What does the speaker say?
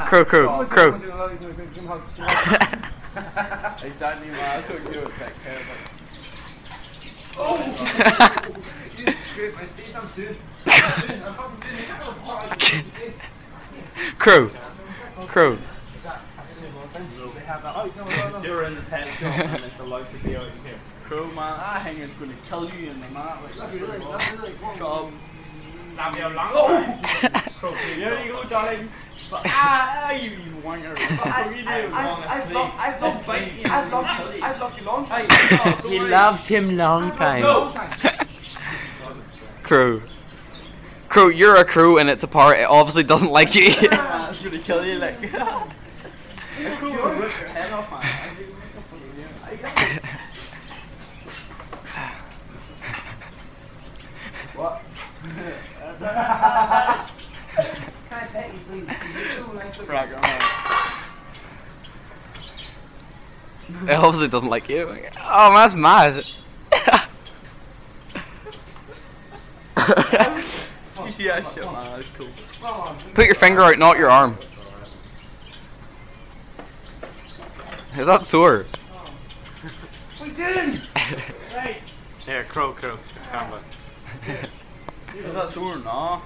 Crow, crow, crow. Exactly, man. That's what you would take care of it. Oh! You scraped my face, I'm soon. Crow, crow. During the pet shop and it's allowed to be out in here. Crow, man, I think it's going to kill you in the mat. Like, Crow, here you go, darling. But, you wanker. I've loved you long time. He loves him long time. Crow. Crow, you're a crow and it's a parrot. It obviously doesn't like you. It's going to kill you, like. A crow will rip your head off, man. What? Can I pet you, please? Right, It obviously doesn't like you. Oh, man, that's mad. You see that shit, man? That's cool. Put your finger out, not your arm. Is that sore? What are you doing? Here, crow. Is that sore? No.